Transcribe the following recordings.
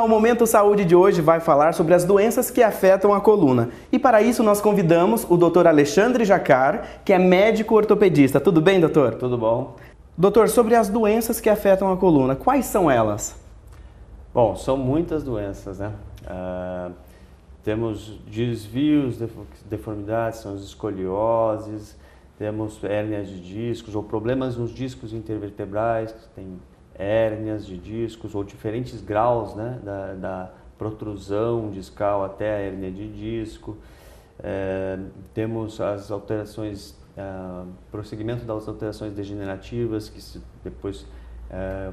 lá, o Momento Saúde de hoje vai falar sobre as doenças que afetam a coluna. E para isso nós convidamos o Dr. Alexandre Jacar, que é médico ortopedista. Tudo bem, doutor? Tudo bom. Doutor, sobre as doenças que afetam a coluna, quais são elas? Bom, são muitas doenças, né? Temos desvios, deformidades, são as escolioses, temos hérnias de discos ou problemas nos discos intervertebrais, que tem hérnias de discos ou diferentes graus, né, da protrusão discal até a hérnia de disco. Temos as alterações, prosseguimento das alterações degenerativas, que depois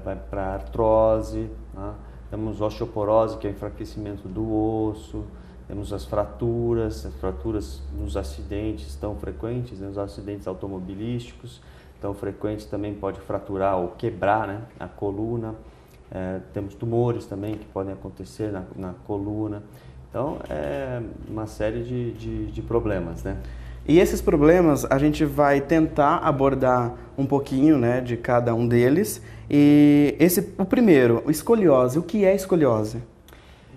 vai para a artrose, né? Temos osteoporose, que é o enfraquecimento do osso. Temos as fraturas nos acidentes tão frequentes, né, nos acidentes automobilísticos, tão frequentes, também pode fraturar ou quebrar, né, a coluna. Temos tumores também que podem acontecer na coluna. Então, é uma série de problemas, né? E esses problemas a gente vai tentar abordar um pouquinho, né, de cada um deles. E o primeiro, escoliose. O que é escoliose?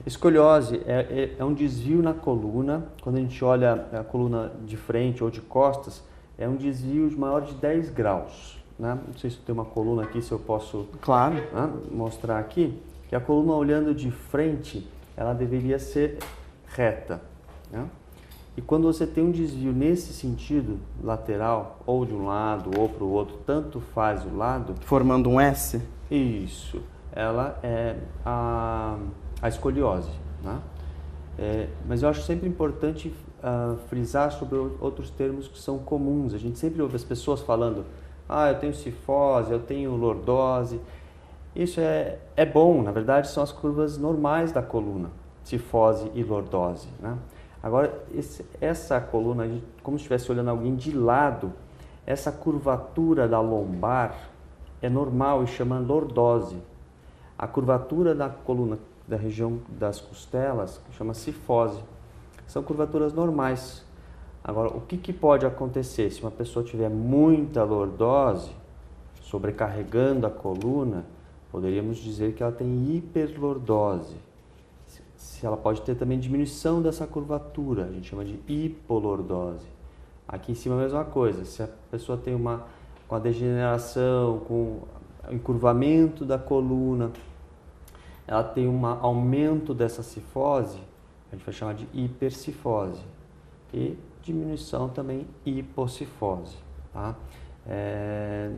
Escoliose é um desvio na coluna. Quando a gente olha a coluna de frente ou de costas, é um desvio de maior de 10 graus. Né? Não sei se tem uma coluna aqui, se eu posso claro, né, mostrar aqui. Que a coluna olhando de frente, ela deveria ser reta. Né? E quando você tem um desvio nesse sentido, lateral, ou de um lado ou para o outro, tanto faz o lado... Formando um S? Isso. Ela é a escoliose, né? Mas eu acho sempre importante frisar sobre outros termos que são comuns. A gente sempre ouve as pessoas falando, eu tenho cifose, eu tenho lordose. Isso é bom, na verdade são as curvas normais da coluna, cifose e lordose, né? Agora, essa coluna, como se estivesse olhando alguém de lado, essa curvatura da lombar é normal e chama lordose. A curvatura da coluna da região das costelas, que chama cifose, são curvaturas normais. Agora, o que pode acontecer se uma pessoa tiver muita lordose, sobrecarregando a coluna, poderíamos dizer que ela tem hiperlordose. Se ela pode ter também diminuição dessa curvatura, a gente chama de hipolordose. Aqui em cima a mesma coisa, se a pessoa tem com a degeneração, com o encurvamento da coluna, ela tem um aumento dessa cifose, a gente vai chamar de hipercifose, e diminuição também hipocifose. Tá?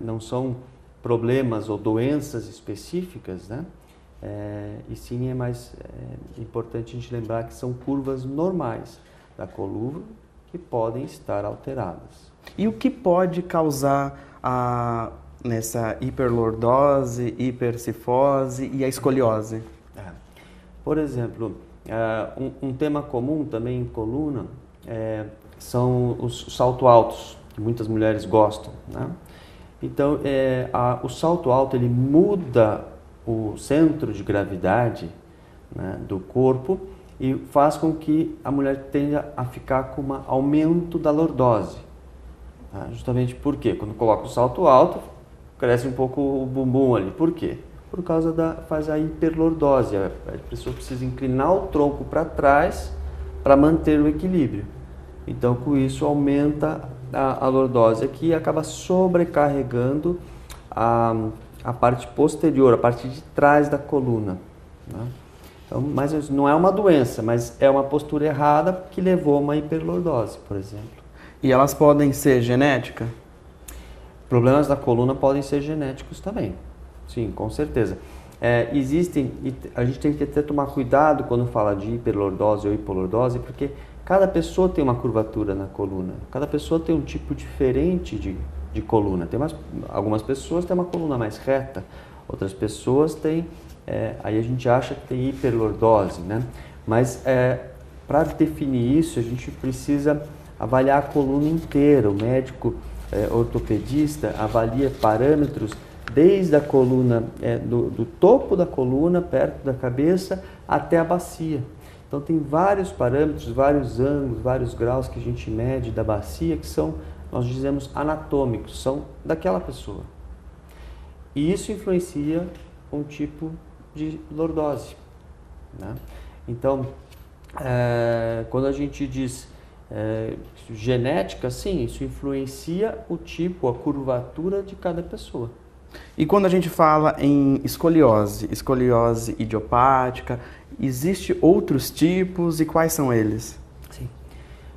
Não são problemas ou doenças específicas, né? E sim é mais importante a gente lembrar que são curvas normais da coluna que podem estar alteradas. E o que pode causar nessa hiperlordose, hipercifose e a escoliose? Por exemplo, um tema comum também em coluna são os saltos altos, que muitas mulheres gostam, né? Então, o salto alto ele muda o centro de gravidade, né, do corpo e faz com que a mulher tenda a ficar com um aumento da lordose. Tá? Justamente porque quando coloca o salto alto, cresce um pouco o bumbum ali. Por quê? Por causa faz a hiperlordose. A pessoa precisa inclinar o tronco para trás para manter o equilíbrio. Então, com isso, aumenta a lordose aqui e acaba sobrecarregando a parte posterior, a parte de trás da coluna. Né? Então, mas não é uma doença, mas é uma postura errada que levou a uma hiperlordose, por exemplo. E elas podem ser genéticas? Problemas da coluna podem ser genéticos também, sim, com certeza. Existem, e a gente tem que até tomar cuidado quando fala de hiperlordose ou hipolordose, porque cada pessoa tem uma curvatura na coluna, cada pessoa tem um tipo diferente de coluna. Algumas pessoas têm uma coluna mais reta, outras pessoas têm, aí a gente acha que tem hiperlordose, né? Mas para definir isso, a gente precisa avaliar a coluna inteira. O médico ortopedista avalia parâmetros desde a coluna, do topo da coluna, perto da cabeça, até a bacia. Então tem vários parâmetros, vários ângulos, vários graus que a gente mede da bacia que são, nós dizemos, anatômicos, são daquela pessoa. E isso influencia um tipo de lordose. né? Então, quando a gente diz genética, sim, isso influencia o tipo, a curvatura de cada pessoa. E quando a gente fala em escoliose, escoliose idiopática, existe outros tipos e quais são eles? Sim.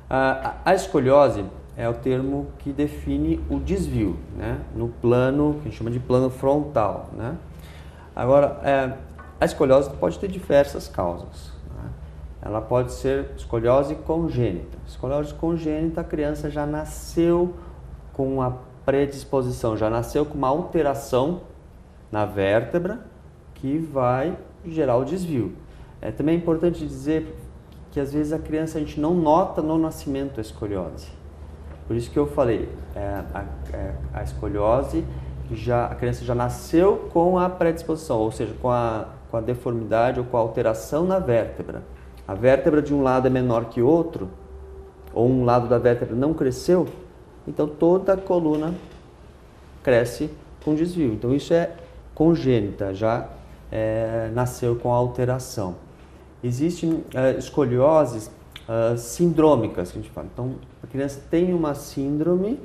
A escoliose é o termo que define o desvio, né? No plano, que a gente chama de plano frontal, né? Agora, a escoliose pode ter diversas causas, né? Ela pode ser escoliose congênita. Escoliose congênita, a criança já nasceu com uma predisposição, já nasceu com uma alteração na vértebra que vai gerar o desvio. Também é importante dizer que às vezes a criança a gente não nota no nascimento a escoliose. Por isso que eu falei, a escoliose, a criança já nasceu com a predisposição, ou seja, com a deformidade ou com a alteração na vértebra. A vértebra de um lado é menor que o outro, ou um lado da vértebra não cresceu, então toda a coluna cresce com desvio. Então isso é congênita, já nasceu com a alteração. Existem escolioses sindrômicas, que a gente fala. Então a criança tem uma síndrome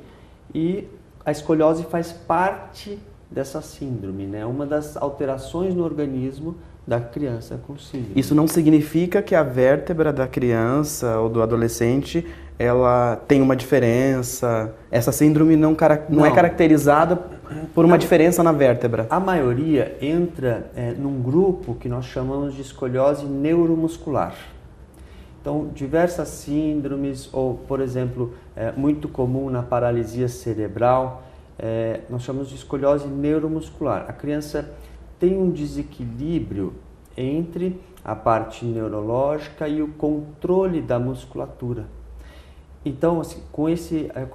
e a escoliose faz parte dessa síndrome, né? Uma das alterações no organismo da criança com síndrome. Isso não significa que a vértebra da criança ou do adolescente ela tem uma diferença. Essa síndrome não é caracterizada por uma diferença na vértebra. A maioria entra num grupo que nós chamamos de escoliose neuromuscular. Então, diversas síndromes, ou, por exemplo, muito comum na paralisia cerebral, nós chamamos de escoliose neuromuscular. A criança tem um desequilíbrio entre a parte neurológica e o controle da musculatura. Então, assim, com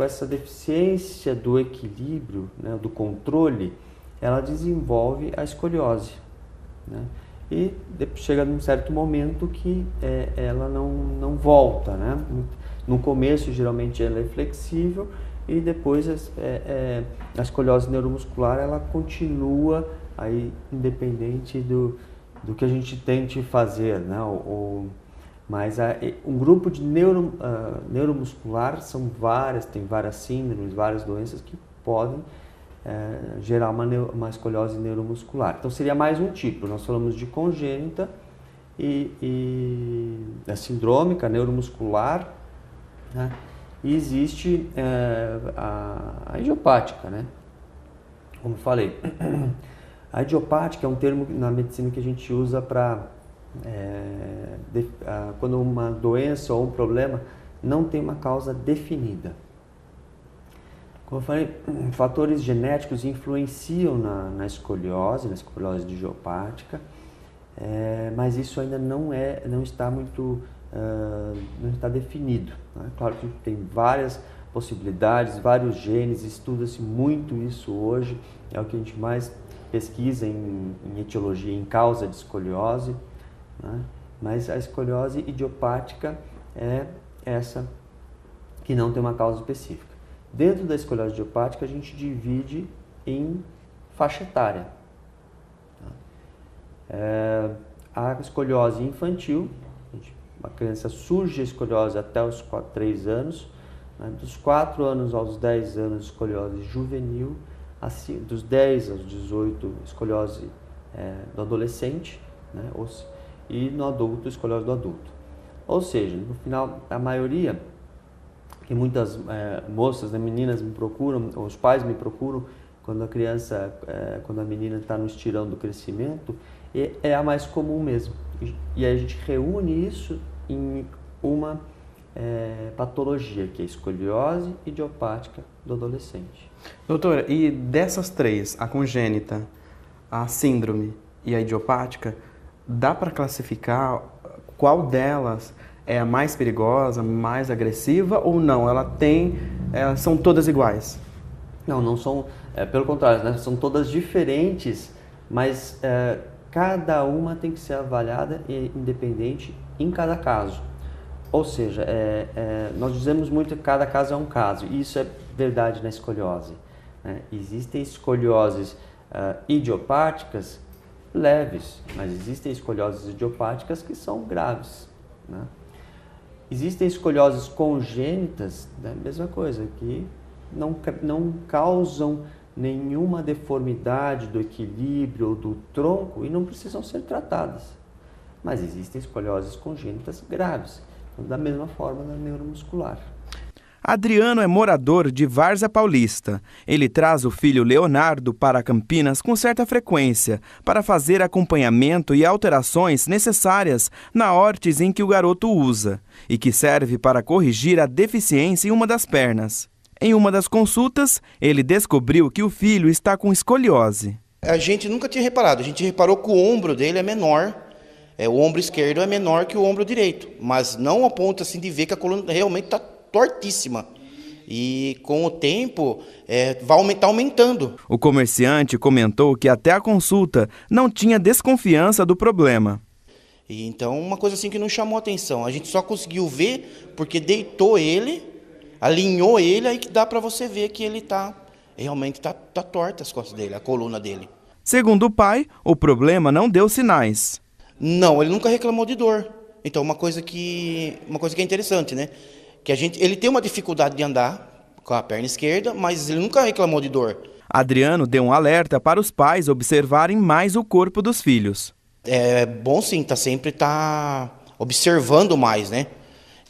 essa deficiência do equilíbrio, né, do controle, ela desenvolve a escoliose, né? E chega num certo momento que ela não volta, né? No começo, geralmente, ela é flexível e depois a escoliose neuromuscular ela continua aí independente do que a gente tente fazer, né? Mas um grupo de neuromuscular tem várias síndromes, várias doenças que podem gerar uma escoliose neuromuscular. Então seria mais um tipo. Nós falamos de congênita e a sindrômica, neuromuscular, né? E existe a idiopática, né? Como eu falei, a idiopática é um termo na medicina que a gente usa para quando uma doença ou um problema não tem uma causa definida. Como eu falei, fatores genéticos influenciam na escoliose idiopática, mas isso ainda não está definido, né? Claro que tem várias possibilidades, vários genes, estuda-se muito isso hoje, é o que a gente mais pesquisa em etiologia, em causa de escoliose, né? Mas a escoliose idiopática é essa que não tem uma causa específica. Dentro da escoliose idiopática, a gente divide em faixa etária. A escoliose infantil, a criança surge a escoliose até os 3 anos, né? Dos 4 anos aos 10 anos, escoliose juvenil, assim, dos 10 aos 18, escoliose do adolescente, né? E no adulto, escoliose do adulto. Ou seja, no final, a maioria, que muitas moças, né, meninas me procuram, ou os pais me procuram, quando a menina está no estirão do crescimento, é a mais comum mesmo. E aí a gente reúne isso em uma patologia, que é a escoliose idiopática do adolescente. Doutora, e dessas três, a congênita, a síndrome e a idiopática, dá para classificar qual delas é a mais perigosa, mais agressiva ou não? São todas iguais? Não são, pelo contrário, né? São todas diferentes, mas cada uma tem que ser avaliada independente em cada caso. Ou seja, nós dizemos muito que cada caso é um caso, e isso é verdade na escoliose, né? Existem escolioses idiopáticas leves, mas existem escolioses idiopáticas que são graves, né? Existem escolioses congênitas, né? Mesma coisa, que não causam nenhuma deformidade do equilíbrio ou do tronco e não precisam ser tratadas. Mas existem escolioses congênitas graves, da mesma forma na neuromuscular. Adriano é morador de Várzea Paulista. Ele traz o filho Leonardo para Campinas com certa frequência para fazer acompanhamento e alterações necessárias na órtese em que o garoto usa e que serve para corrigir a deficiência em uma das pernas. Em uma das consultas, ele descobriu que o filho está com escoliose. A gente nunca tinha reparado, a gente reparou que o ombro dele é menor, o ombro esquerdo é menor que o ombro direito, mas não a ponto assim de ver que a coluna realmente está tortíssima. E com o tempo vai aumentando. O comerciante comentou que até a consulta não tinha desconfiança do problema. E então uma coisa assim que não chamou atenção, a gente só conseguiu ver porque deitou ele, alinhou ele, aí que dá para você ver que ele realmente tá torta as costas dele, a coluna dele. Segundo o pai, o problema não deu sinais. Não, ele nunca reclamou de dor. Então uma coisa que é interessante, né? Que ele tem uma dificuldade de andar com a perna esquerda, mas ele nunca reclamou de dor. Adriano deu um alerta para os pais observarem mais o corpo dos filhos. É bom sim, sempre observando mais, né?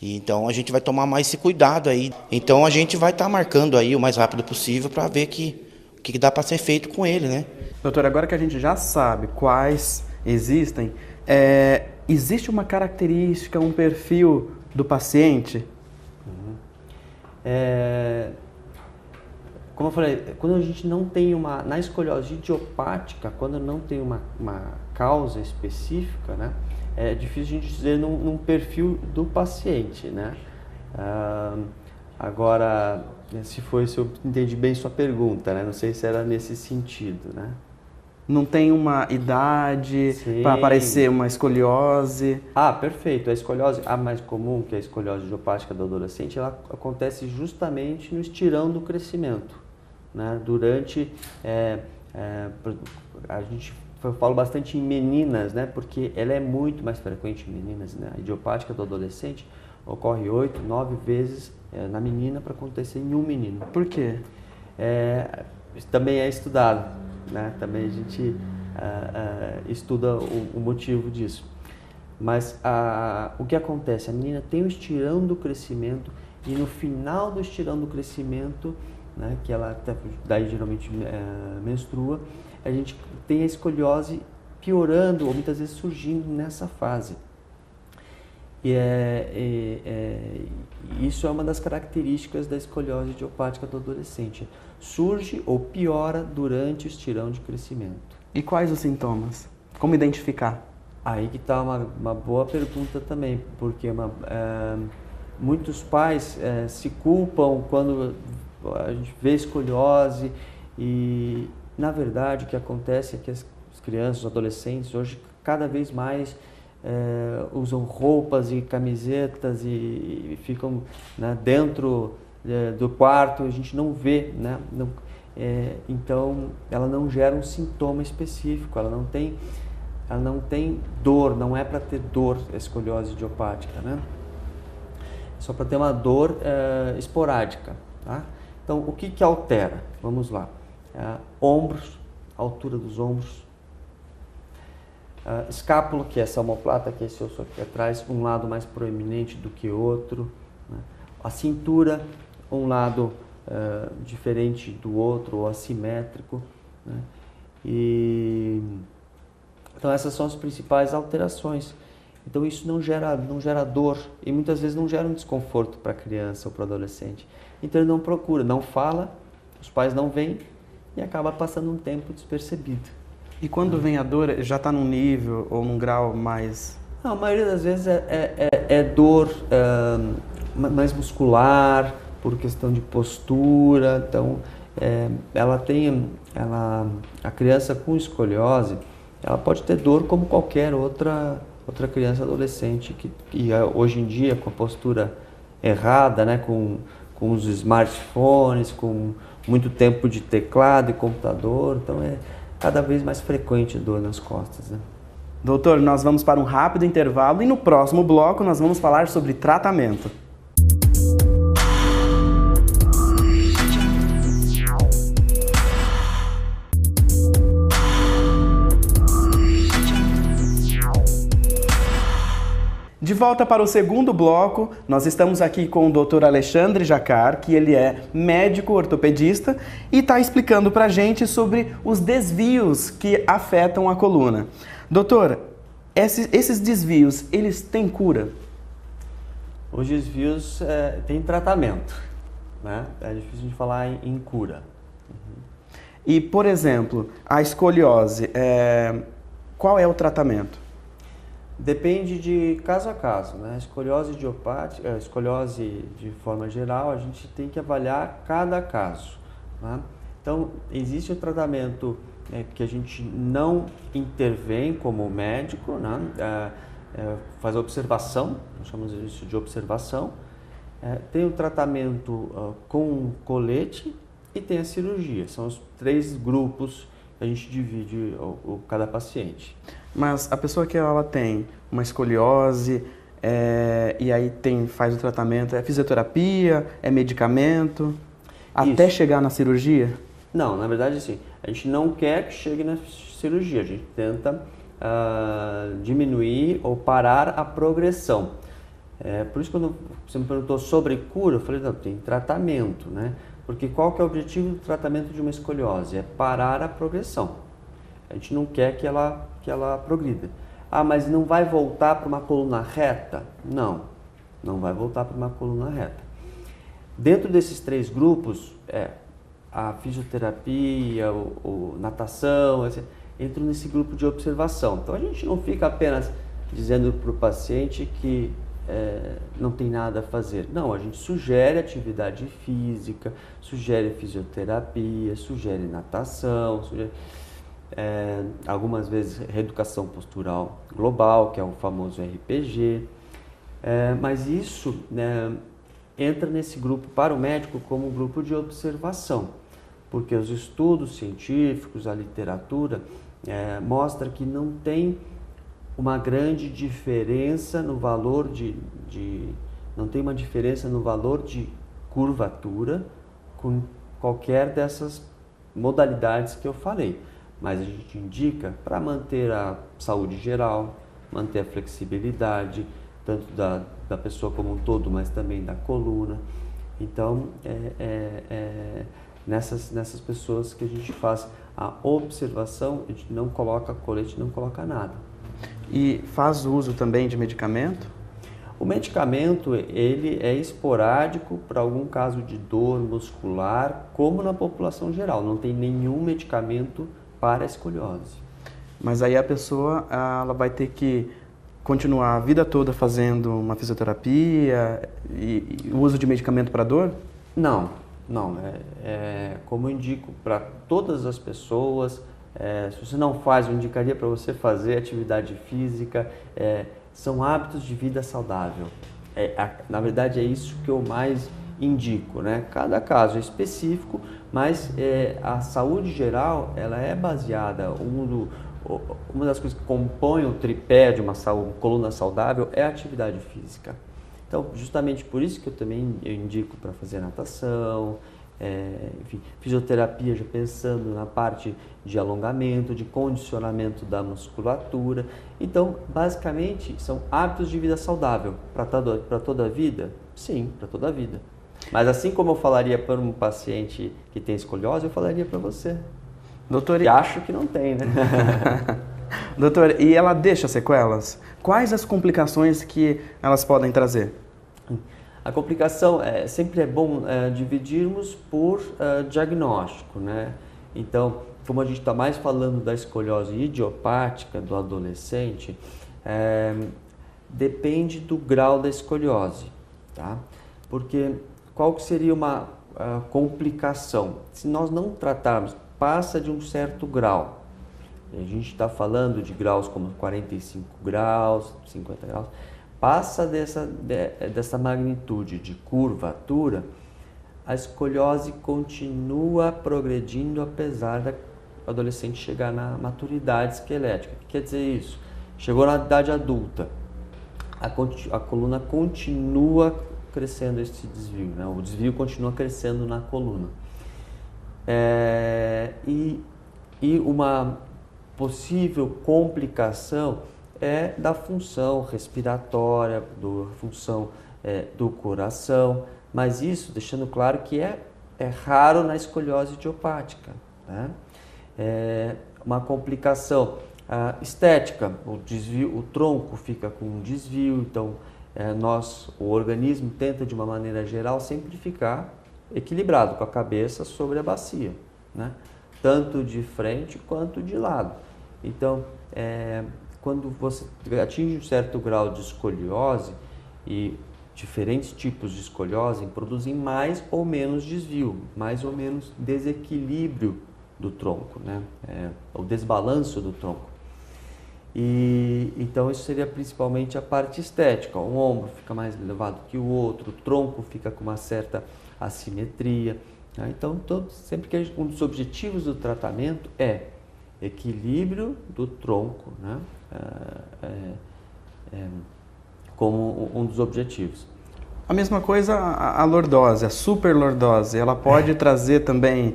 E então a gente vai tomar mais esse cuidado aí. Então a gente vai estar marcando aí o mais rápido possível para ver o que dá para ser feito com ele, né? Doutor, agora que a gente já sabe quais existem, existe uma característica, um perfil do paciente? Como eu falei, quando a gente não tem na escoliose idiopática, quando não tem uma causa específica, né, é difícil a gente dizer num perfil do paciente, né? Agora, se eu entendi bem sua pergunta, né, não sei se era nesse sentido, né? Não tem uma idade para aparecer uma escoliose? Perfeito. A escoliose, a mais comum, que é a escoliose idiopática do adolescente, ela acontece justamente no estirão do crescimento, né? Durante, eu falo bastante em meninas, né? Porque ela é muito mais frequente em meninas, né? A idiopática do adolescente ocorre 8, 9 vezes na menina para acontecer em um menino. Por quê? Isso também é estudado, né? Também a gente estuda o motivo disso. Mas o que acontece? A menina tem o estirão do crescimento e no final do estirão do crescimento, né, que ela daí geralmente menstrua, a gente tem a escoliose piorando ou muitas vezes surgindo nessa fase. Isso é uma das características da escoliose idiopática do adolescente. Surge ou piora durante o estirão de crescimento. E quais os sintomas? Como identificar? Aí que está uma boa pergunta também, porque muitos pais se culpam quando a gente vê escoliose e, na verdade, o que acontece é que as crianças, os adolescentes, hoje cada vez mais usam roupas e camisetas e ficam, né, dentro do quarto, a gente não vê, né? Então ela não gera um sintoma específico, ela não tem dor, não é para ter dor a escoliose idiopática, né? Só para ter uma dor esporádica, tá? Então o que altera? Vamos lá, ombros, altura dos ombros, escápula, que é essa omoplata, que é esse osso aqui atrás, um lado mais proeminente do que outro, né? A cintura, um lado diferente do outro, ou assimétrico, né? Então essas são as principais alterações. Então isso não gera dor e muitas vezes não gera um desconforto para a criança ou para o adolescente. Então ele não procura, não fala, os pais não veem e acaba passando um tempo despercebido. E quando vem a dor, já está num nível ou num grau mais... Não, a maioria das vezes é dor mais muscular, por questão de postura. Então, a criança com escoliose, ela pode ter dor como qualquer outra criança adolescente que hoje em dia, com a postura errada, né, com os smartphones, com muito tempo de teclado e computador, então cada vez mais frequente dor nas costas, né? Doutor, nós vamos para um rápido intervalo e no próximo bloco nós vamos falar sobre tratamento. De volta para o segundo bloco, nós estamos aqui com o Dr. Alexandre Jacar, que ele é médico ortopedista e está explicando para a gente sobre os desvios que afetam a coluna. Doutor, esses desvios, eles têm cura? Os desvios têm tratamento, né? É difícil de falar em cura. E, por exemplo, a escoliose, qual é o tratamento? Depende de caso a caso, né? A escoliose idiopática, a escoliose de forma geral, a gente tem que avaliar cada caso, né? Então, existe o tratamento que a gente não intervém como médico, né? Faz a observação, nós chamamos isso de observação. Tem o tratamento com colete e tem a cirurgia. São os 3 grupos que a gente divide cada paciente. Mas a pessoa que ela tem uma escoliose e aí faz o tratamento, é fisioterapia, é medicamento, até chegar na cirurgia? Não, na verdade assim, a gente não quer que chegue na cirurgia, a gente tenta diminuir ou parar a progressão. Por isso quando você me perguntou sobre cura, eu falei, não, tem tratamento, né? Porque qual que é o objetivo do tratamento de uma escoliose? É parar a progressão. A gente não quer que ela progrida. Ah, mas não vai voltar para uma coluna reta? Não, não vai voltar para uma coluna reta. Dentro desses 3 grupos, a fisioterapia, natação, entram nesse grupo de observação. Então a gente não fica apenas dizendo para o paciente que não tem nada a fazer. Não, a gente sugere atividade física, sugere fisioterapia, sugere natação, algumas vezes reeducação postural global, que é o famoso RPG, mas isso, né, entra nesse grupo para o médico como um grupo de observação, porque os estudos científicos, a literatura mostra que não tem uma grande diferença no valor não tem uma diferença no valor de curvatura com qualquer dessas modalidades que eu falei. Mas a gente indica para manter a saúde geral, manter a flexibilidade, tanto da pessoa como um todo, mas também da coluna. Então, nessas pessoas que a gente faz a observação, a gente não coloca colete, não coloca nada. E faz uso também de medicamento? O medicamento, ele é esporádico para algum caso de dor muscular, como na população geral. Não tem nenhum medicamento para a escoliose. Mas aí a pessoa ela vai ter que continuar a vida toda fazendo uma fisioterapia e o uso de medicamento para dor? Não. Como eu indico para todas as pessoas, se você não faz, eu indicaria para você fazer atividade física, são hábitos de vida saudável. Na verdade é isso que eu mais indico, né? Cada caso é específico, mas a saúde geral ela é baseada, uma das coisas que compõe o tripé de uma coluna saudável é a atividade física. Então, justamente por isso que eu indico para fazer natação, enfim, fisioterapia, já pensando na parte de alongamento, de condicionamento da musculatura. Então, basicamente, são hábitos de vida saudável para toda a vida? Sim, para toda a vida. Mas assim como eu falaria para um paciente que tem escoliose, eu falaria para você. Doutor, que acho que não tem, né? Doutor, e ela deixa sequelas? Quais as complicações que elas podem trazer? A complicação, sempre é bom dividirmos por diagnóstico, né? Então, como a gente está mais falando da escoliose idiopática do adolescente, depende do grau da escoliose, tá? Porque qual que seria uma complicação? Se nós não tratarmos, passa de um certo grau. A gente está falando de graus como 45 graus, 50 graus. Passa dessa magnitude de curvatura, a escoliose continua progredindo apesar adolescente chegar na maturidade esquelética. O que quer dizer isso? Chegou na idade adulta, a coluna continua crescendo esse desvio, né? O desvio continua crescendo na coluna. E uma possível complicação é da função respiratória, da função do coração, mas isso deixando claro que é raro na escoliose idiopática, né? Uma complicação estética, o tronco fica com um desvio, então o organismo tenta de uma maneira geral sempre ficar equilibrado com a cabeça sobre a bacia, né? Tanto de frente quanto de lado. Então, quando você atinge um certo grau de escoliose, e diferentes tipos de escoliose produzem mais ou menos desvio, mais ou menos desequilíbrio do tronco, né? O desbalanço do tronco. E então isso seria principalmente a parte estética. Um ombro fica mais elevado que o outro, o tronco fica com uma certa assimetria, né? Então, sempre que um dos objetivos do tratamento é equilíbrio do tronco, né? Como um dos objetivos. A mesma coisa a lordose, a superlordose, ela pode trazer também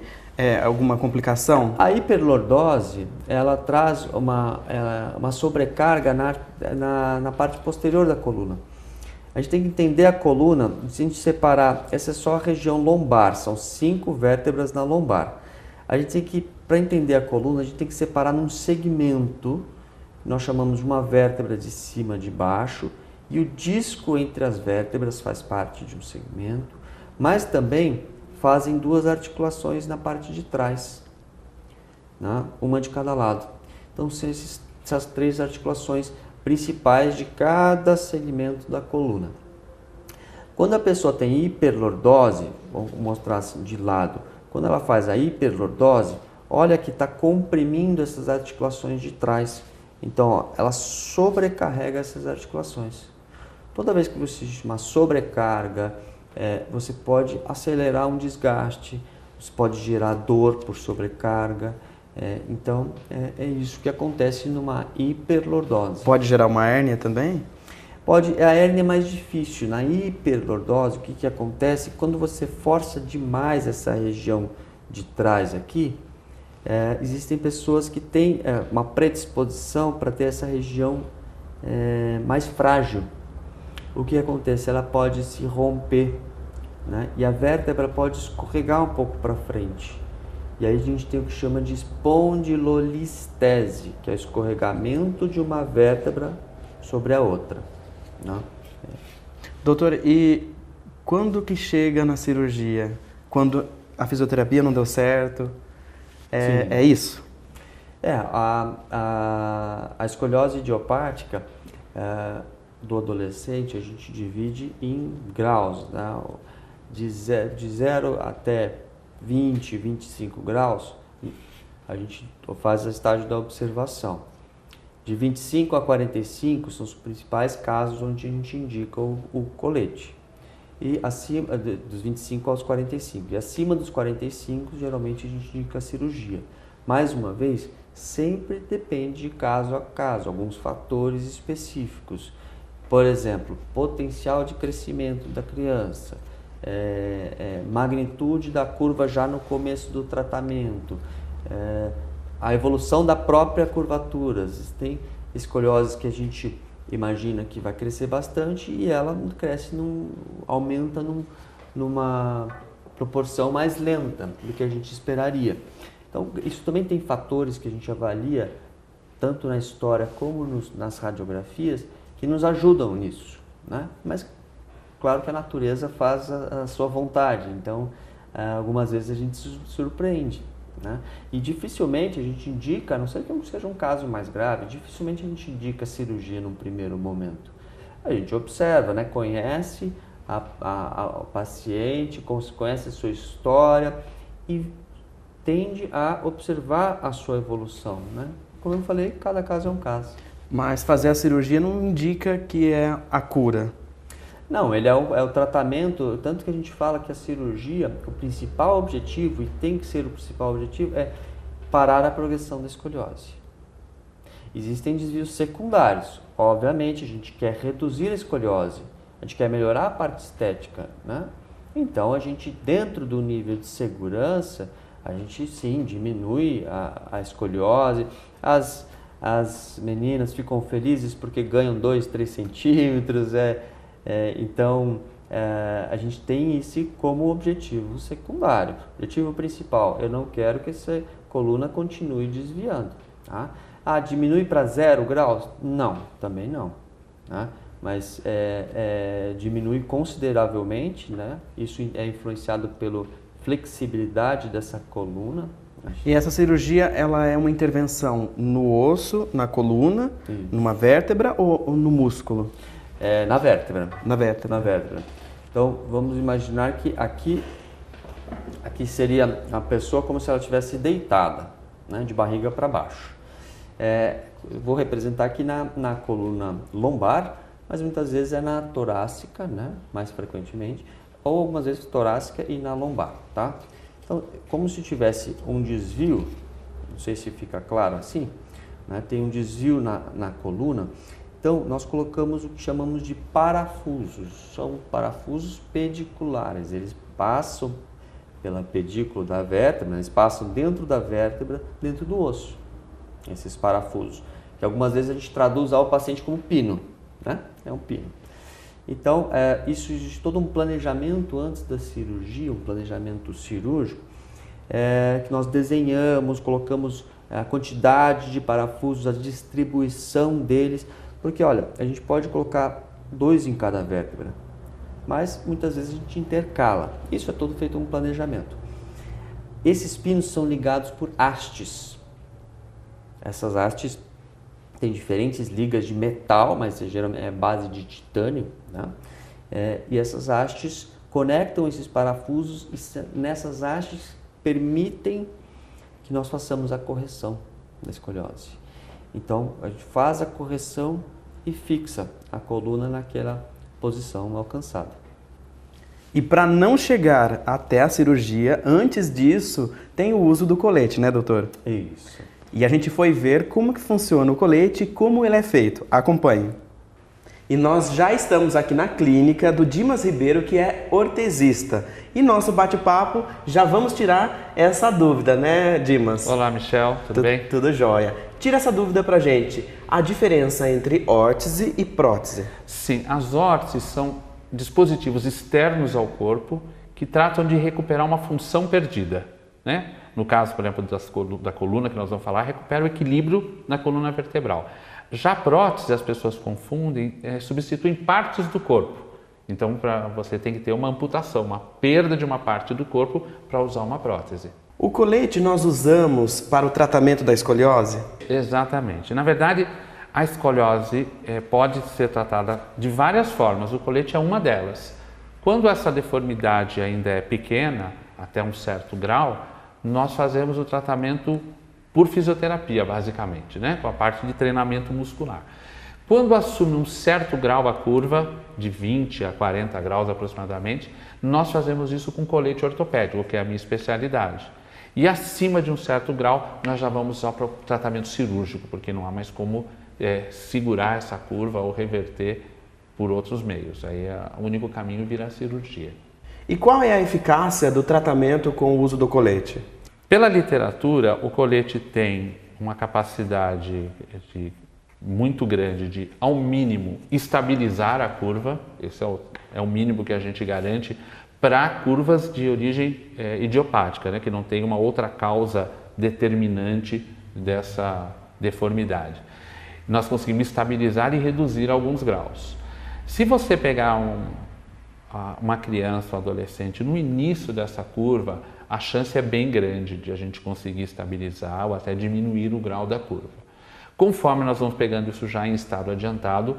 alguma complicação? A hiperlordose, ela traz uma sobrecarga na parte posterior da coluna. A gente tem que entender a coluna, se a gente separar, essa é só a região lombar, são 5 vértebras na lombar. A gente tem que, para entender a coluna, a gente tem que separar num segmento, nós chamamos de uma vértebra de cima de baixo, e o disco entre as vértebras faz parte de um segmento, mas também fazem 2 articulações na parte de trás, né? Uma de cada lado. Então, são essas 3 articulações principais de cada segmento da coluna. Quando a pessoa tem hiperlordose, vamos mostrar assim de lado, quando ela faz a hiperlordose, olha que está comprimindo essas articulações de trás. Então, ó, ela sobrecarrega essas articulações. Toda vez que você existe uma sobrecarga, você pode acelerar um desgaste, você pode gerar dor por sobrecarga. Então, é isso que acontece numa hiperlordose. Pode gerar uma hérnia também? Pode, a hérnia é mais difícil. Na hiperlordose, o que acontece? Quando você força demais essa região de trás aqui, existem pessoas que têm uma predisposição para ter essa região mais frágil. O que acontece? Ela pode se romper, né? E a vértebra pode escorregar um pouco para frente. E aí a gente tem o que chama de espondilolistese, que é o escorregamento de uma vértebra sobre a outra, né? Doutor, e quando que chega na cirurgia? Quando a fisioterapia não deu certo? É isso? A escoliose idiopática do adolescente a gente divide em graus, né? De 0 até 20, 25 graus, a gente faz a estágio da observação. De 25 a 45 são os principais casos onde a gente indica o colete. E acima dos 25 aos 45. E acima dos 45, geralmente a gente indica a cirurgia. Mais uma vez, sempre depende de caso a caso, alguns fatores específicos. Por exemplo, potencial de crescimento da criança, magnitude da curva já no começo do tratamento, a evolução da própria curvatura. Tem escolioses que a gente imagina que vai crescer bastante e ela cresce, aumenta numa proporção mais lenta do que a gente esperaria. Então, isso também tem fatores que a gente avalia, tanto na história como nas radiografias, que nos ajudam nisso, né? Mas, claro que a natureza faz a sua vontade, então, algumas vezes a gente se surpreende, né? E dificilmente a gente indica, a não ser que seja um caso mais grave, dificilmente a gente indica cirurgia num primeiro momento. A gente observa, né? Conhece o paciente, conhece a sua história e tende a observar a sua evolução, né? Como eu falei, cada caso é um caso. Mas fazer a cirurgia não indica que é a cura. Não, ele é o tratamento, tanto que a gente fala que a cirurgia, o principal objetivo, e tem que ser o principal objetivo, é parar a progressão da escoliose. Existem desvios secundários. Obviamente, a gente quer reduzir a escoliose, a gente quer melhorar a parte estética, né? Então, a gente, dentro do nível de segurança, a gente sim diminui a escoliose. As meninas ficam felizes porque ganham 2, 3 centímetros. Então, a gente tem isso como objetivo secundário. Objetivo principal, eu não quero que essa coluna continue desviando. Tá? Diminui para 0 graus? Não, também não. Tá? Mas diminui consideravelmente, né? Isso é influenciado pela flexibilidade dessa coluna. E essa cirurgia, ela é uma intervenção no osso, na coluna, numa vértebra ou no músculo? Na vértebra. Na vértebra. Na vértebra. Então, vamos imaginar que aqui seria a pessoa como se ela estivesse deitada, né? De barriga para baixo. Eu vou representar aqui na coluna lombar, mas muitas vezes é na torácica, né? Mais frequentemente, ou algumas vezes torácica e na lombar, tá? Então, como se tivesse um desvio, não sei se fica claro assim, né? Tem um desvio na coluna, então nós colocamos o que chamamos de parafusos, são parafusos pediculares, eles passam pela pedícula da vértebra, eles passam dentro da vértebra, dentro do osso, esses parafusos, que algumas vezes a gente traduz ao paciente como pino, né? É um pino. Então, isso existe todo um planejamento antes da cirurgia, um planejamento cirúrgico, que nós desenhamos, colocamos a quantidade de parafusos, a distribuição deles, porque, olha, a gente pode colocar 2 em cada vértebra, mas muitas vezes a gente intercala. Isso é todo feito um planejamento. Esses pinos são ligados por hastes. Essas hastes tem diferentes ligas de metal, mas geralmente é base de titânio, né? E essas hastes conectam esses parafusos e nessas hastes permitem que nós façamos a correção da escoliose. Então, a gente faz a correção e fixa a coluna naquela posição alcançada. E para não chegar até a cirurgia, antes disso, tem o uso do colete, né, doutor? Isso. E a gente foi ver como que funciona o colete e como ele é feito. Acompanhe. E nós já estamos aqui na clínica do Dimas Ribeiro, que é ortesista. E nosso bate-papo, já vamos tirar essa dúvida, né, Dimas? Olá, Michel, tudo bem? Tudo jóia. Tira essa dúvida pra gente. A diferença entre órtese e prótese? Sim, as órteses são dispositivos externos ao corpo que tratam de recuperar uma função perdida, né? No caso, por exemplo, da coluna que nós vamos falar, recupera o equilíbrio na coluna vertebral. Já prótese, as pessoas confundem, substituem partes do corpo. Então, você tem que ter uma amputação, uma perda de uma parte do corpo para usar uma prótese. O colete nós usamos para o tratamento da escoliose? Exatamente. Na verdade, a escoliose pode ser tratada de várias formas. O colete é uma delas. Quando essa deformidade ainda é pequena, até um certo grau, nós fazemos o tratamento por fisioterapia, basicamente, né? Com a parte de treinamento muscular. Quando assume um certo grau a curva, de 20 a 40 graus aproximadamente, nós fazemos isso com colete ortopédico, que é a minha especialidade. E acima de um certo grau, nós já vamos usar para o tratamento cirúrgico, porque não há mais como segurar essa curva ou reverter por outros meios. Aí o único caminho vira a cirurgia. E qual é a eficácia do tratamento com o uso do colete? Pela literatura, o colete tem uma capacidade muito grande de, ao mínimo, estabilizar a curva. Esse é o mínimo que a gente garante para curvas de origem idiopática, né, que não tem uma outra causa determinante dessa deformidade. Nós conseguimos estabilizar e reduzir alguns graus. Se você pegar uma criança ou adolescente no início dessa curva, a chance é bem grande de a gente conseguir estabilizar ou até diminuir o grau da curva. Conforme nós vamos pegando isso já em estado adiantado,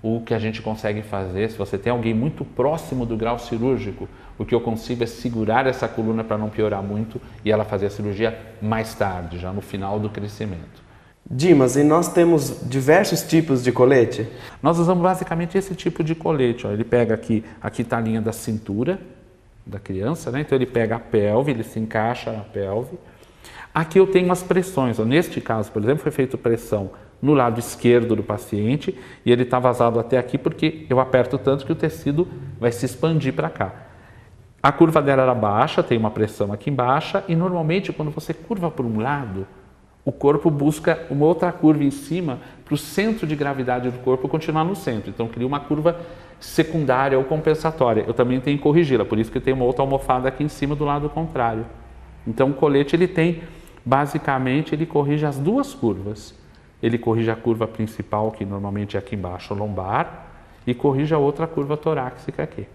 o que a gente consegue fazer, se você tem alguém muito próximo do grau cirúrgico, o que eu consigo é segurar essa coluna para não piorar muito e ela fazer a cirurgia mais tarde, já no final do crescimento. Dimas, e nós temos diversos tipos de colete? Nós usamos basicamente esse tipo de colete. Ó. Ele pega aqui está a linha da cintura da criança, né? Então ele pega a pelve, ele se encaixa na pelve. Aqui eu tenho as pressões. Neste caso, por exemplo, foi feita pressão no lado esquerdo do paciente e ele está vazado até aqui porque eu aperto tanto que o tecido vai se expandir para cá. A curva dela era baixa, tem uma pressão aqui embaixo e normalmente quando você curva por um lado, o corpo busca uma outra curva em cima para o centro de gravidade do corpo continuar no centro. Então cria uma curva secundária ou compensatória. Eu também tenho que corrigi-la, por isso que tem uma outra almofada aqui em cima do lado contrário. Então o colete ele tem, basicamente, ele corrige as duas curvas. Ele corrige a curva principal, que normalmente é aqui embaixo, lombar, e corrige a outra curva torácica aqui.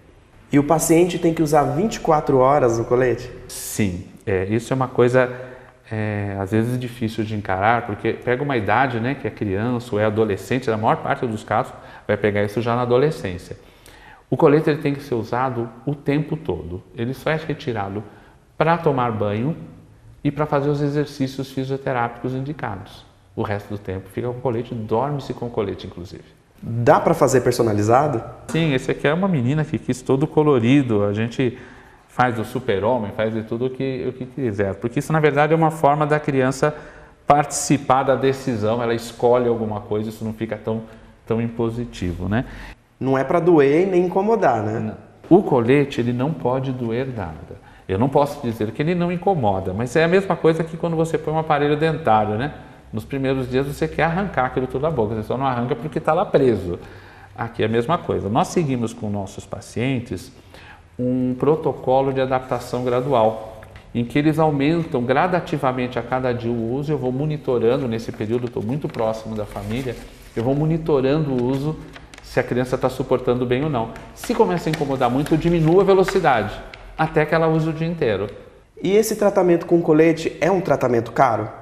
E o paciente tem que usar 24 horas o colete? Sim, isso é uma coisa, às vezes, difícil de encarar, porque pega uma idade, né, que é criança ou é adolescente, na maior parte dos casos, vai pegar isso já na adolescência. O colete ele tem que ser usado o tempo todo. Ele só é retirado para tomar banho e para fazer os exercícios fisioterápicos indicados. O resto do tempo fica com o colete, dorme-se com o colete, inclusive. Dá para fazer personalizado? Sim, esse aqui é uma menina que quis todo colorido. A gente faz do super-homem, faz de tudo o que quiser. Porque isso, na verdade, é uma forma da criança participar da decisão. Ela escolhe alguma coisa, isso não fica tão impositivo, né? Não é para doer e nem incomodar, né? Não. O colete, ele não pode doer nada. Eu não posso dizer que ele não incomoda, mas é a mesma coisa que quando você põe um aparelho dentário, né? Nos primeiros dias você quer arrancar aquilo tudo da boca, você só não arranca porque está lá preso. Aqui é a mesma coisa. Nós seguimos com nossos pacientes um protocolo de adaptação gradual, em que eles aumentam gradativamente a cada dia o uso. Eu vou monitorando, nesse período estou muito próximo da família, eu vou monitorando o uso, se a criança está suportando bem ou não. Se começa a incomodar muito, eu diminuo a velocidade, até que ela use o dia inteiro. E esse tratamento com colete é um tratamento caro?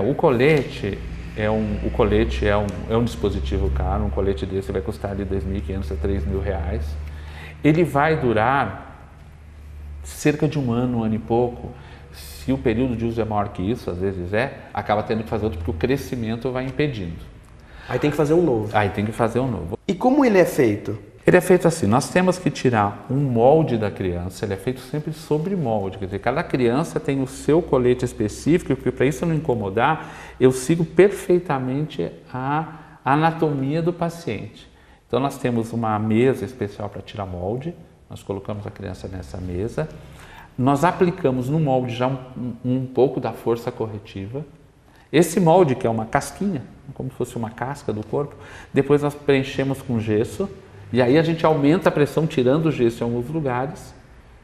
O colete é um dispositivo caro. Um colete desse vai custar de R$ 2.500 a R$ 3.000. Ele vai durar cerca de um ano e pouco. Se o período de uso é maior que isso, às vezes acaba tendo que fazer outro porque o crescimento vai impedindo. Aí tem que fazer um novo. E como ele é feito? Ele é feito assim, nós temos que tirar um molde da criança, ele é feito sempre sobre molde, quer dizer, cada criança tem o seu colete específico, porque para isso não incomodar, eu sigo perfeitamente a anatomia do paciente. Então nós temos uma mesa especial para tirar molde, nós colocamos a criança nessa mesa, nós aplicamos no molde já um pouco da força corretiva. Esse molde, que é uma casquinha, como se fosse uma casca do corpo, depois nós preenchemos com gesso, e aí a gente aumenta a pressão tirando o gesso em alguns lugares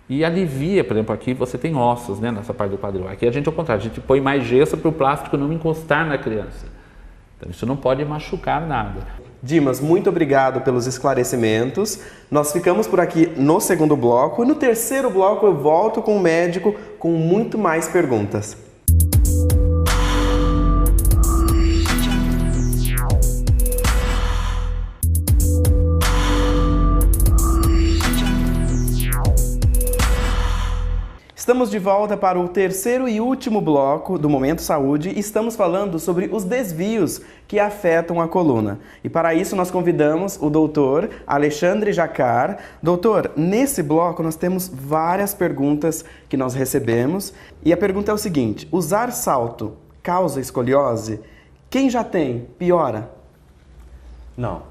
e alivia, por exemplo, aqui você tem ossos, né, nessa parte do quadril. Aqui a gente, ao contrário, a gente põe mais gesso para o plástico não encostar na criança. Então isso não pode machucar nada. Dimas, muito obrigado pelos esclarecimentos. Nós ficamos por aqui no segundo bloco e no terceiro bloco eu volto com o médico com muito mais perguntas. Estamos de volta para o terceiro e último bloco do Momento Saúde e estamos falando sobre os desvios que afetam a coluna. E para isso nós convidamos o doutor Alexandre Jacar. Doutor, nesse bloco nós temos várias perguntas que nós recebemos e a pergunta é o seguinte: usar salto causa escoliose? Quem já tem, piora? Não,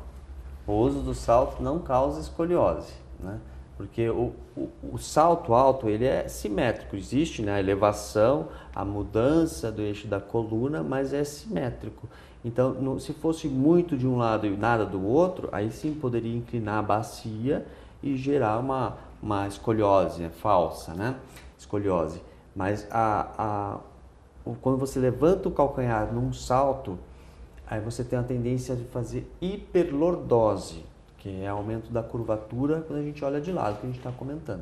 o uso do salto não causa escoliose, né? Porque o salto alto ele é simétrico, existe, né, a elevação, a mudança do eixo da coluna, mas é simétrico. Então, se fosse muito de um lado e nada do outro, aí sim poderia inclinar a bacia e gerar uma escoliose falsa, né? Escoliose. Mas quando você levanta o calcanhar num salto, aí você tem a tendência de fazer hiperlordose, que é aumento da curvatura quando a gente olha de lado, que a gente está comentando.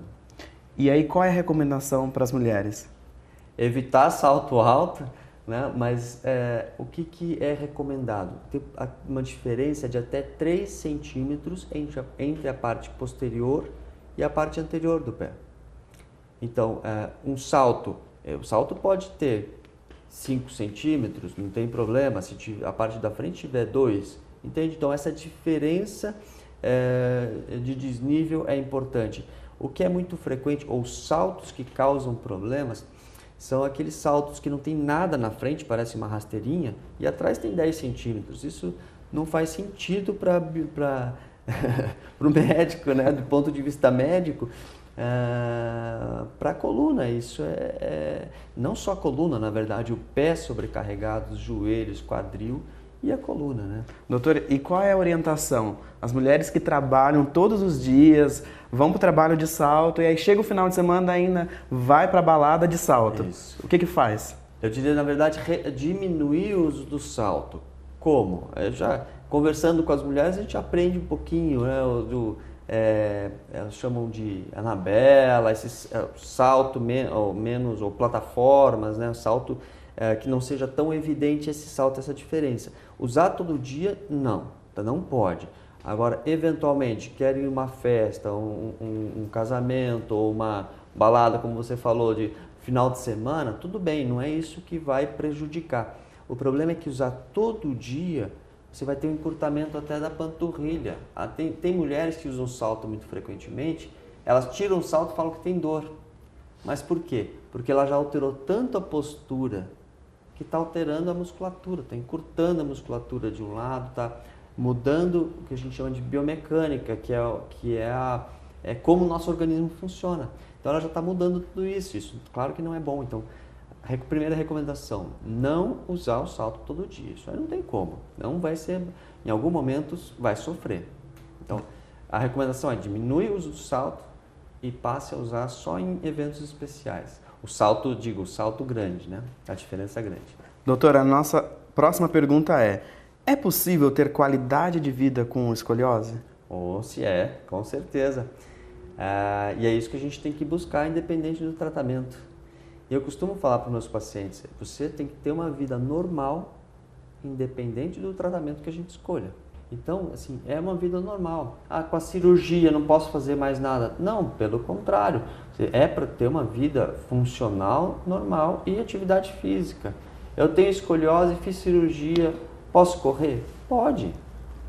E aí, qual é a recomendação para as mulheres? Evitar salto alto, né? Mas o que é recomendado? Ter uma diferença de até 3 centímetros entre a parte posterior e a parte anterior do pé. Então, o salto pode ter 5 centímetros, não tem problema, se a parte da frente tiver 2, entende? Então, essa diferença de desnível é importante. O que é muito frequente, ou saltos que causam problemas, são aqueles saltos que não tem nada na frente, parece uma rasteirinha, e atrás tem 10 centímetros. Isso não faz sentido para o médico, né? Do ponto de vista médico, para a coluna. Isso não só a coluna, na verdade, o pé sobrecarregado, os joelhos, quadril e a coluna, né? Doutor, e qual é a orientação? As mulheres que trabalham todos os dias, vão para o trabalho de salto e aí chega o final de semana ainda vai para a balada de salto. Isso. O que faz? Eu diria, na verdade, diminuir o uso do salto. Como? Já conversando com as mulheres, a gente aprende um pouquinho, né? Elas chamam de anabela, esse salto menos, ou plataformas, né? Salto que não seja tão evidente esse salto, essa diferença. Usar todo dia, não pode. Agora, eventualmente, querem ir uma festa, um casamento ou uma balada, como você falou, de final de semana, tudo bem, não é isso que vai prejudicar. O problema é que usar todo dia, você vai ter um encurtamento até da panturrilha. Tem mulheres que usam salto muito frequentemente, elas tiram o salto e falam que tem dor. Mas por quê? Porque ela já alterou tanto a postura que está alterando a musculatura, está encurtando a musculatura de um lado, está mudando o que a gente chama de biomecânica, que é como o nosso organismo funciona. Então ela já está mudando tudo isso. Isso claro que não é bom. Então, primeira recomendação, não usar o salto todo dia. Isso aí não tem como. Não vai ser, em algum momento vai sofrer. Então, a recomendação é diminui o uso do salto e passe a usar só em eventos especiais. O salto grande, né? A diferença é grande. Doutora, a nossa próxima pergunta é possível ter qualidade de vida com escoliose? Se é, com certeza. E é isso que a gente tem que buscar, independente do tratamento. E eu costumo falar para os meus pacientes, você tem que ter uma vida normal, independente do tratamento que a gente escolha. Então, assim, é uma vida normal. Com a cirurgia não posso fazer mais nada. Não, pelo contrário. É para ter uma vida funcional, normal e atividade física. Eu tenho escoliose, fiz cirurgia, posso correr? Pode.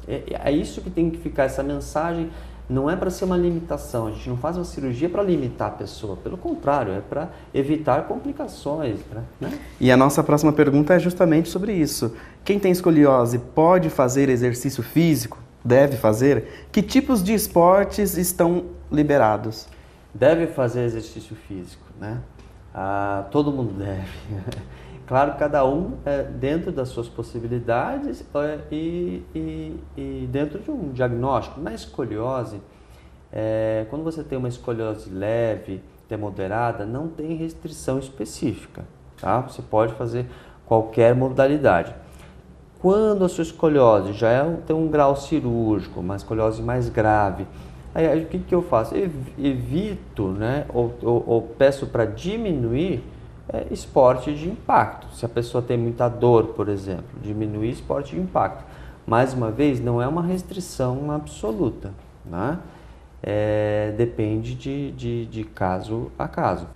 É isso que tem que ficar, essa mensagem. Não é para ser uma limitação, a gente não faz uma cirurgia para limitar a pessoa, pelo contrário, é para evitar complicações. Né? E a nossa próxima pergunta é justamente sobre isso. Quem tem escoliose pode fazer exercício físico? Deve fazer? Que tipos de esportes estão liberados? Deve fazer exercício físico, né? Todo mundo deve. Claro, cada um dentro das suas possibilidades e dentro de um diagnóstico. Na escoliose, quando você tem uma escoliose leve, até moderada, não tem restrição específica, tá? Você pode fazer qualquer modalidade. Quando a sua escoliose já tem um grau cirúrgico, uma escoliose mais grave, aí o que eu faço? Evito, né, ou peço para diminuir esporte de impacto. Se a pessoa tem muita dor, por exemplo, diminuir esporte de impacto. Mais uma vez, não é uma restrição absoluta, né? Depende de caso a caso.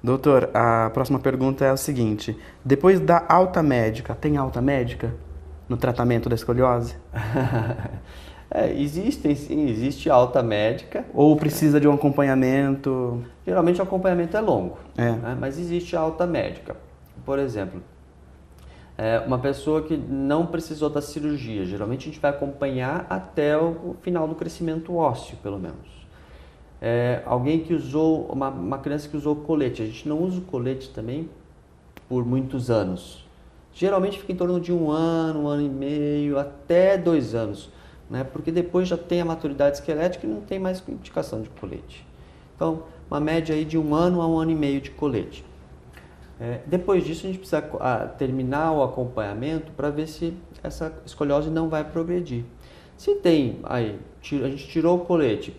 Doutor, a próxima pergunta é a seguinte. Depois da alta médica, tem alta médica no tratamento da escoliose? Existe alta médica. Ou precisa de um acompanhamento? Geralmente o acompanhamento é longo, né? Mas existe alta médica. Por exemplo, uma pessoa que não precisou da cirurgia, geralmente a gente vai acompanhar até o final do crescimento ósseo, pelo menos. Alguém que usou, uma criança que usou colete, a gente não usa o colete também por muitos anos. Geralmente fica em torno de 1 ano e meio, até 2 anos. Né? Porque depois já tem a maturidade esquelética e não tem mais indicação de colete. Então, uma média aí de 1 ano a 1 ano e meio de colete. Depois disso, a gente precisa terminar o acompanhamento para ver se essa escoliose não vai progredir. Se tem, a gente tirou o colete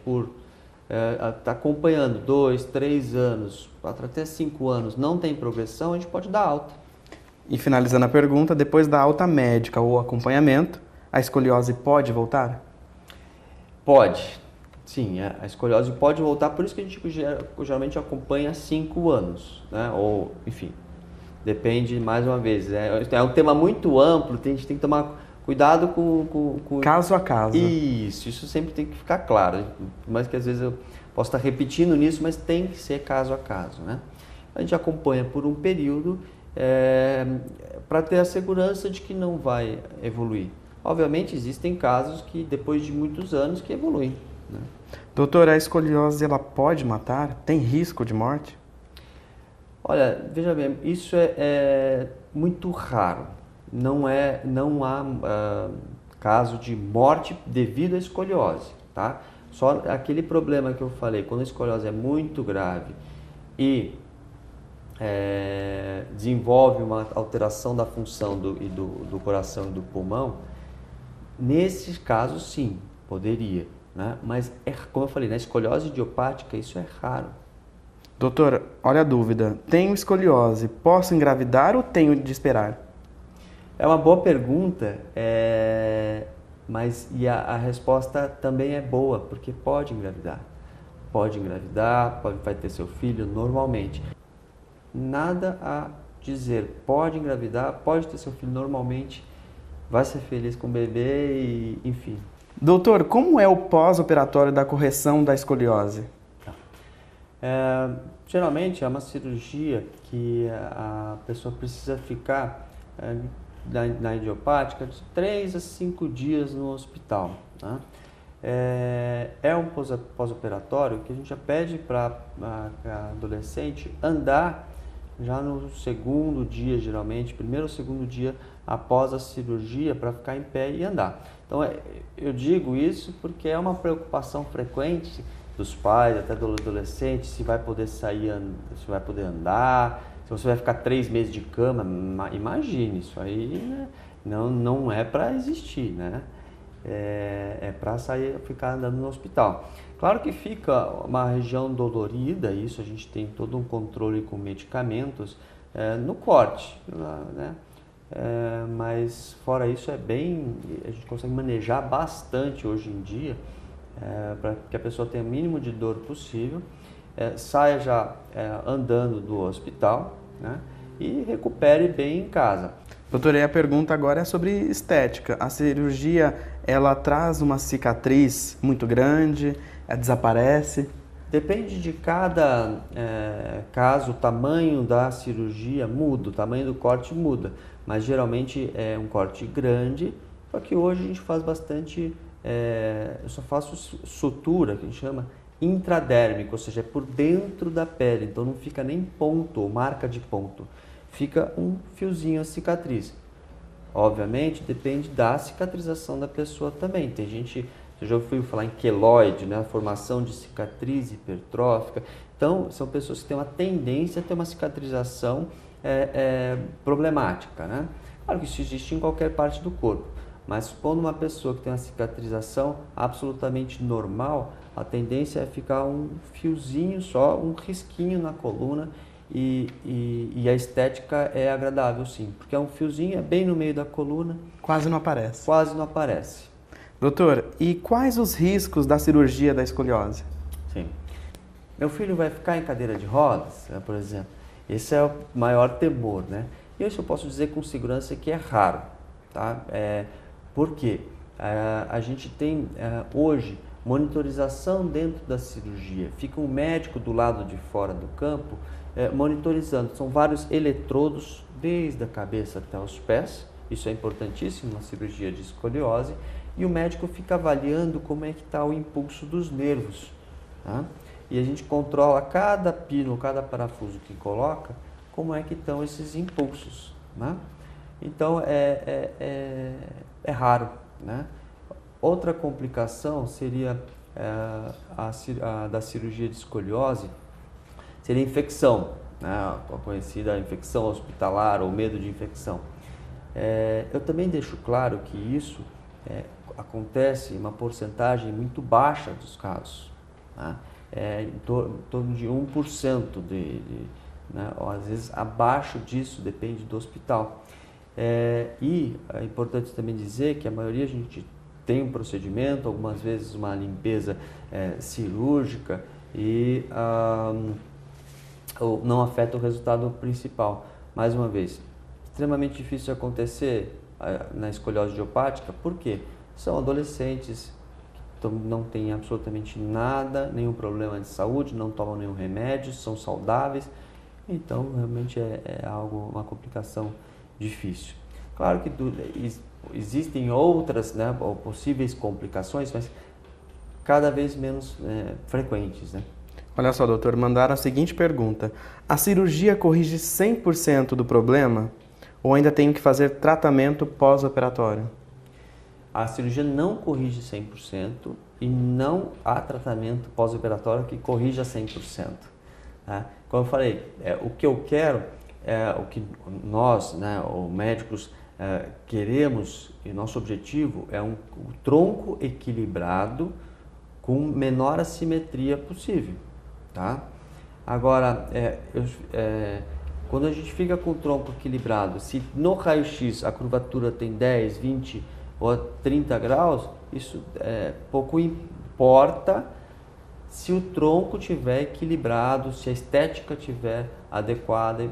está acompanhando 2, 3 anos, até 5 anos, não tem progressão, a gente pode dar alta. E finalizando a pergunta, depois da alta médica ou acompanhamento, a escoliose pode voltar? Pode, sim, a escoliose pode voltar, por isso que a gente geralmente acompanha 5 anos, né? Ou, enfim, depende, mais uma vez, é um tema muito amplo, a gente tem que tomar cuidado com... Caso a caso. Isso sempre tem que ficar claro, mas que às vezes eu posso estar repetindo nisso, mas tem que ser caso a caso, né? a gente acompanha por um período para ter a segurança de que não vai evoluir. Obviamente existem casos que depois de muitos anos que evoluem, né? Doutor, a escoliose ela pode matar? Tem risco de morte? Olha, veja bem, isso é muito raro. Não há caso de morte devido à escoliose, tá? Só aquele problema que eu falei, quando a escoliose é muito grave e desenvolve uma alteração da função do coração e do pulmão, nesses casos sim, poderia, né? Mas, como eu falei, na escoliose idiopática isso é raro. Doutor, olha a dúvida. Tenho escoliose, posso engravidar ou tenho de esperar? É uma boa pergunta, mas a resposta também é boa, porque pode engravidar. Pode engravidar, vai ter seu filho normalmente. Nada a dizer, pode engravidar, pode ter seu filho normalmente, vai ser feliz com o bebê e enfim. Doutor, como é o pós-operatório da correção da escoliose? Geralmente é uma cirurgia que a pessoa precisa ficar na idiopática de 3 a 5 dias no hospital, né? É um pós-operatório que a gente já pede para a adolescente andar já no segundo dia, geralmente, primeiro ou segundo dia após a cirurgia, para ficar em pé e andar. Então, eu digo isso porque é uma preocupação frequente dos pais, até do adolescente, se vai poder sair, se vai poder andar, se você vai ficar 3 meses de cama. Imagine, isso aí, né, não é para existir, né? É para ficar andando no hospital. Claro que fica uma região dolorida, isso a gente tem todo um controle com medicamentos no corte, né? Mas fora isso a gente consegue manejar bastante hoje em dia, para que a pessoa tenha o mínimo de dor possível, saia já andando do hospital, né? E recupere bem em casa. Doutor, e a pergunta agora é sobre estética. A cirurgia, ela traz uma cicatriz muito grande, desaparece? Depende de cada caso, o tamanho da cirurgia muda, o tamanho do corte muda, mas geralmente é um corte grande, só que hoje a gente faz bastante, eu só faço sutura, que a gente chama intradérmica, ou seja, é por dentro da pele, então não fica nem ponto ou marca de ponto, fica um fiozinho, a cicatriz. Obviamente depende da cicatrização da pessoa também. Tem gente, eu já ouvi falar em queloide, né? A formação de cicatriz hipertrófica. Então, são pessoas que têm uma tendência a ter uma cicatrização problemática, né? Claro que isso existe em qualquer parte do corpo, mas quando uma pessoa que tem uma cicatrização absolutamente normal, a tendência é ficar um fiozinho só, um risquinho na coluna, e a estética é agradável sim, porque é um fiozinho, é bem no meio da coluna. Quase não aparece. Quase não aparece. Doutor, e quais os riscos da cirurgia da escoliose? Sim. Meu filho vai ficar em cadeira de rodas, por exemplo. Esse é o maior temor, né? E isso eu posso dizer com segurança que é raro, tá? Por quê? A gente tem hoje monitorização dentro da cirurgia. Fica um médico do lado de fora do campo monitorizando. São vários eletrodos desde a cabeça até os pés. Isso é importantíssimo na cirurgia de escoliose. E o médico fica avaliando como é que está o impulso dos nervos, tá? E a gente controla cada pino, cada parafuso que coloca, como é que estão esses impulsos, né? Então é raro, né? Outra complicação seria a da cirurgia de escoliose, seria a infecção, né? A conhecida infecção hospitalar ou medo de infecção. Eu também deixo claro que isso acontece em uma porcentagem muito baixa dos casos, né? Em torno de 1%, né? Ou às vezes abaixo disso, depende do hospital. E é importante também dizer que a maioria a gente tem um procedimento, algumas vezes uma limpeza cirúrgica e não afeta o resultado principal. Mais uma vez, extremamente difícil de acontecer na escoliose idiopática, por quê? São adolescentes que não têm absolutamente nada, nenhum problema de saúde, não tomam nenhum remédio, são saudáveis Então, realmente é algo, uma complicação difícil. Claro que existem outras, né, possíveis complicações, mas cada vez menos frequentes, né? Olha só, doutor, mandaram a seguinte pergunta. A cirurgia corrige 100% do problema ou ainda tenho que fazer tratamento pós-operatório? A cirurgia não corrige 100% e não há tratamento pós-operatório que corrija 100%. Tá? Como eu falei, o que eu quero, o que nós, né, os médicos, queremos, e nosso objetivo é um tronco equilibrado com menor assimetria possível. Tá? Agora, quando a gente fica com o tronco equilibrado, se no raio-x a curvatura tem 10, 20 ou 30 graus, isso pouco importa se o tronco estiver equilibrado, se a estética estiver adequada.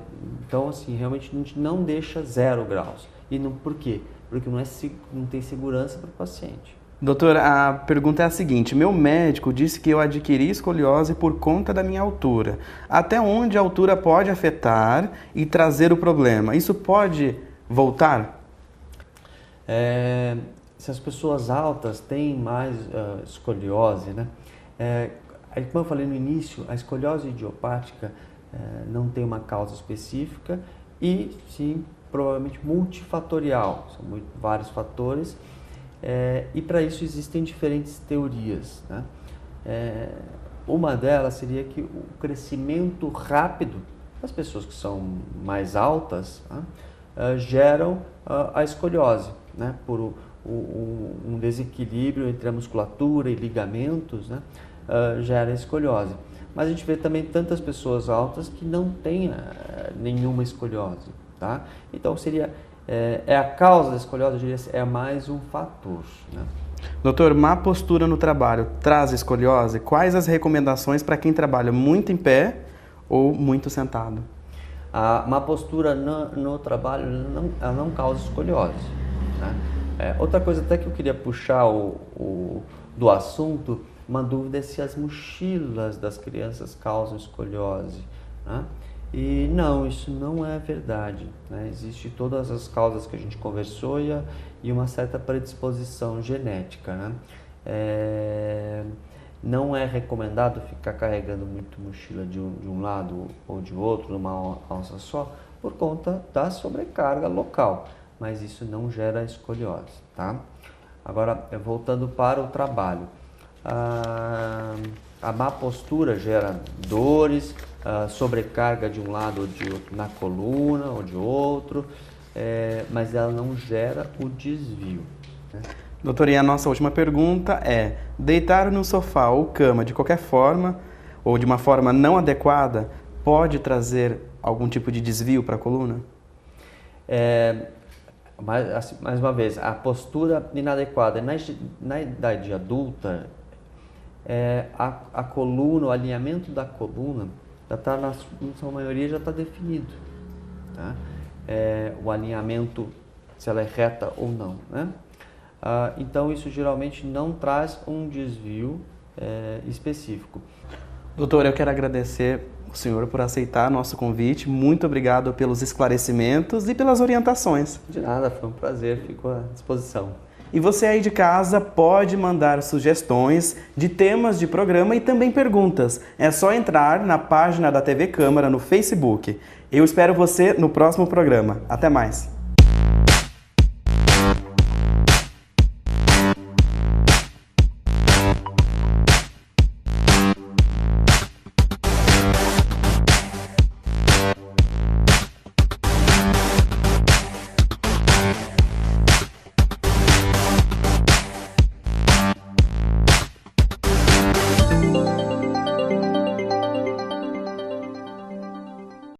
Então, assim, realmente a gente não deixa 0 graus. E por quê? Porque não tem segurança para o paciente. Doutor, a pergunta é a seguinte. Meu médico disse que eu adquiri escoliose por conta da minha altura. Até onde a altura pode afetar e trazer o problema? Isso pode voltar? Se as pessoas altas têm mais escoliose, né? Como eu falei no início, a escoliose idiopática não tem uma causa específica e sim, provavelmente multifatorial. São vários fatores. E para isso existem diferentes teorias, né? Uma delas seria que o crescimento rápido das pessoas que são mais altas, né, geram a escoliose, né? Por um desequilíbrio entre a musculatura e ligamentos, né, gera a escoliose. Mas a gente vê também tantas pessoas altas que não têm nenhuma escoliose, tá? Então seria a causa da escoliose, eu diria, é mais um fator, né? Doutor, má postura no trabalho traz escoliose? Quais as recomendações para quem trabalha muito em pé ou muito sentado? A má postura no trabalho ela não causa escoliose, né? Outra coisa até que eu queria puxar do assunto, uma dúvida é se as mochilas das crianças causam escoliose, né? E não, isso não é verdade, né? Existem todas as causas que a gente conversou e uma certa predisposição genética, né? Não é recomendado ficar carregando muito mochila de um lado ou de outro, numa alça só, por conta da sobrecarga local, mas isso não gera escoliose, tá? Agora, voltando para o trabalho. A má postura gera dores, sobrecarga de um lado ou de outro na coluna ou de outro, mas ela não gera o desvio, né? Doutor, e a nossa última pergunta é: deitar no sofá ou cama de qualquer forma ou de uma forma não adequada pode trazer algum tipo de desvio para a coluna? Mais uma vez, a postura inadequada na idade adulta, a coluna, o alinhamento da coluna, na sua maioria já está definido, tá? O alinhamento, se ela é reta ou não, né? Então isso geralmente não traz um desvio específico. Doutor, eu quero agradecer o senhor por aceitar nosso convite. Muito obrigado pelos esclarecimentos e pelas orientações. De nada, foi um prazer, fico à disposição. E você aí de casa pode mandar sugestões de temas de programa e também perguntas. É só entrar na página da TV Câmara no Facebook. Eu espero você no próximo programa. Até mais!